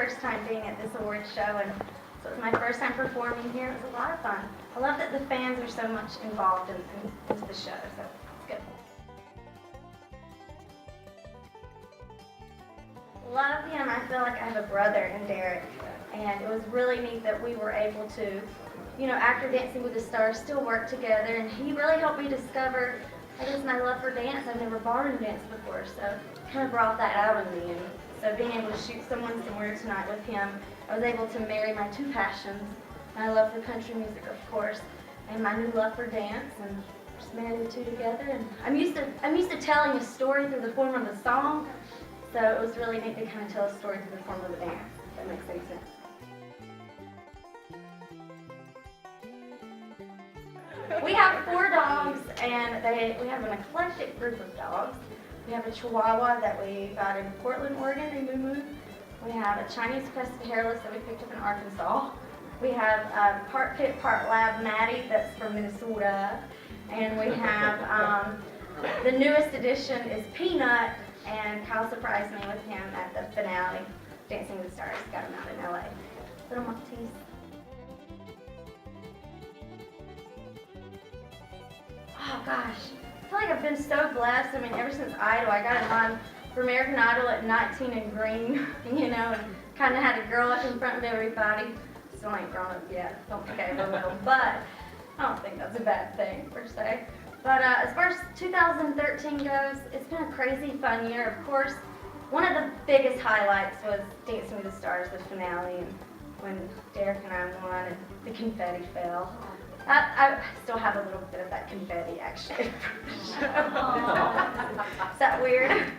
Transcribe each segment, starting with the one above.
first time being at this awards show, and so it was my first time performing here. It was a lot of fun. I love that the fans are so much involved into the show, so it's good. Love him. I feel like I have a brother in Derek, and it was really neat that we were able to, you know, after Dancing with the Stars, still work together, and he really helped me discover, I guess, my love for dance. I've never ballroom danced before, so kind of brought that out of me. And so being able to shoot Someone Somewhere Tonight with him, I was able to marry my two passions, my love for country music, of course, and my new love for dance, and just marry the two together. And I'm used to telling a story through the form of a song, so it was really neat to kind of tell a story through the form of a dance, if that makes any sense. We have 4 dogs, and we have an eclectic group of dogs. We have a Chihuahua that we got in Portland, Oregon, in Moo. We have a Chinese crested hairless that we picked up in Arkansas. We have part pit, part lab Maddie that's from Minnesota. And we have the newest addition is Peanut, and Kyle surprised me with him at the finale, Dancing with the Stars. Got him out in LA. Little Maltese. Oh gosh, I feel like I've been so blessed. I mean, ever since Idol, I got in line for American Idol at 19 and green, you know, and kind of had to grow up in front of everybody. Still ain't grown up yet, don't think I ever will, but I don't think that's a bad thing, per se. But as far as 2013 goes, it's been a crazy fun year. Of course, one of the biggest highlights was Dancing with the Stars, the finale, and when Derek and I won and the confetti fell. I still have a little bit of that confetti, actually. Is that weird?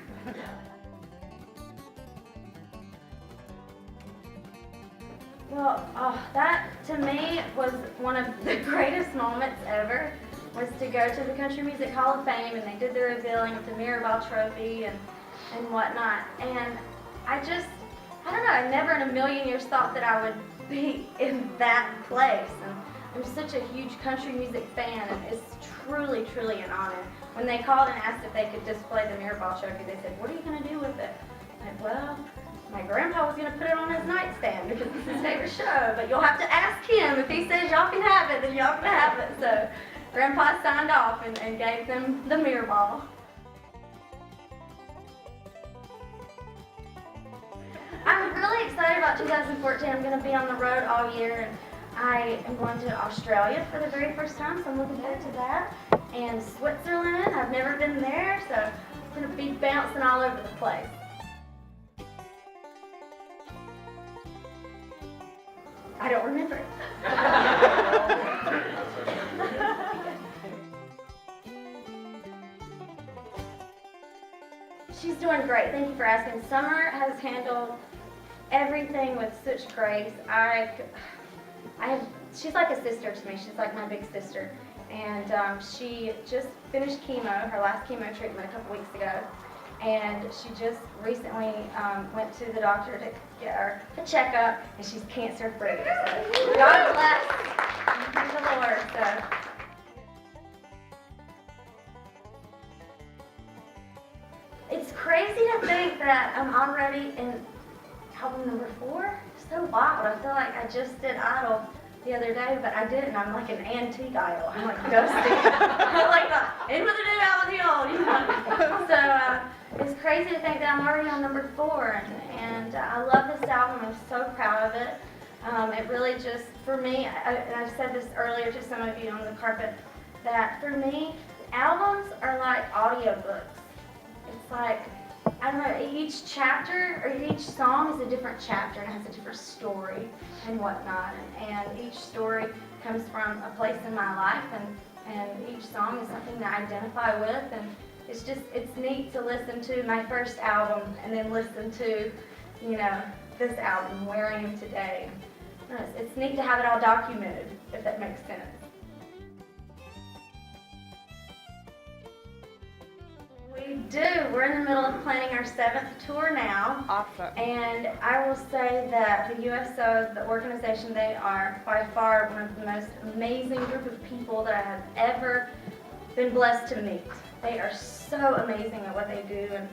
Well, that to me was one of the greatest moments ever, was to go to the Country Music Hall of Fame, and they did the revealing of the Mirrorball Trophy and whatnot. And I don't know, I never in a million years thought that I would be in that place. And I'm such a huge country music fan, and it's truly, truly an honor. When they called and asked if they could display the Mirrorball Trophy, they said, "What are you going to do with it?" I'm like, well, my grandpa was going to put it on his nightstand because it's his favorite show, but you'll have to ask him. If he says y'all can have it, then y'all can have it. So Grandpa signed off and gave them the Mirrorball. I'm really excited about 2014. I'm going to be on the road all year, and I am going to Australia for the very first time, so I'm looking forward to that. And Switzerland, I've never been there, so I'm going to be bouncing all over the place. I don't remember. She's doing great. Thank you for asking. Summer has handled everything with such grace. She's like a sister to me. She's like my big sister. And she just finished chemo, her last chemo treatment a couple weeks ago. And she just recently went to the doctor to get her a checkup, and she's cancer-free. So God bless. Thank the Lord. So. It's crazy to think that I'm already in album number 4. It's so wild. I feel like I just did Idol the other day, but I didn't. I'm like an antique Idol. I'm like dusty. I'm like in with the new, out with the old, you know. So it's crazy to think that I'm already on number 4, and I love this album. I'm so proud of it. It really just, for me, and I've said this earlier to some of you on the carpet, that for me, albums are like audiobooks. It's like, I don't know, each chapter or each song is a different chapter and has a different story and whatnot. And each story comes from a place in my life, and each song is something that I identify with. And it's neat to listen to my first album and then listen to, you know, this album, Where I Am Today. It's neat to have it all documented, if that makes sense. We do. We're in the middle of planning our 7th tour now. Awesome. And I will say that the USO, the organization, they are by far one of the most amazing group of people that I have ever been blessed to meet. They are so amazing at what they do, and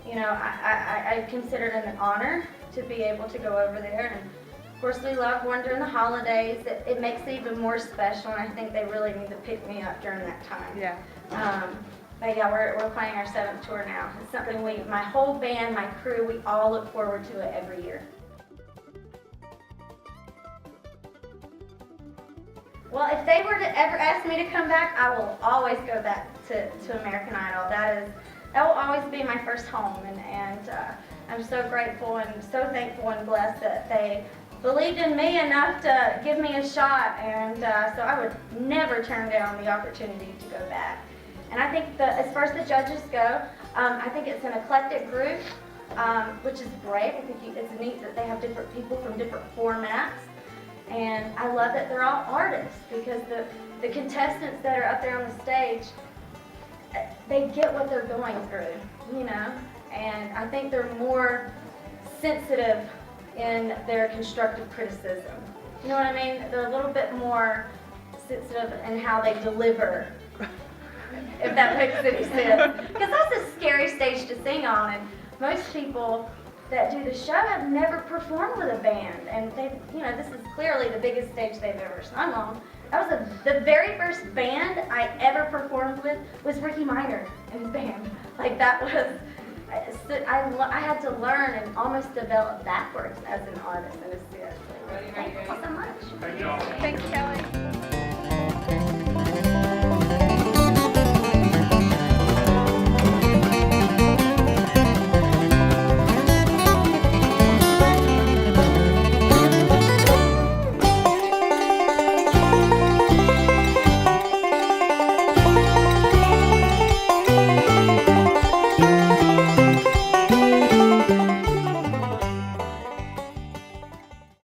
you know, I consider it an honor to be able to go over there. And of course, we love going during the holidays. It makes it even more special, and I think they really need to pick me up during that time. Yeah. But yeah, we're playing our 7th tour now. It's something my whole band, my crew, we all look forward to it every year. Well, if they were to ever ask me to come back, I will always go back to American Idol. That will always be my first home, and I'm so grateful and so thankful and blessed that they believed in me enough to give me a shot, and so I would never turn down the opportunity to go back. And I think as far as the judges go, I think it's an eclectic group, which is great. I think it's neat that they have different people from different formats. And I love that they're all artists, because the contestants that are up there on the stage, they get what they're going through, you know? And I think they're more sensitive in their constructive criticism. You know what I mean? They're a little bit more sensitive in how they deliver, if that makes any sense. Because that's a scary stage to sing on, and most people that do the show have never performed with a band, and this is clearly the biggest stage they've ever sung on. That was the very first band I ever performed with was Ricky Minor and his band. Like, that was, I had to learn and almost develop backwards as an artist, and it's seriously. Thank you so much. Thanks, Kelly.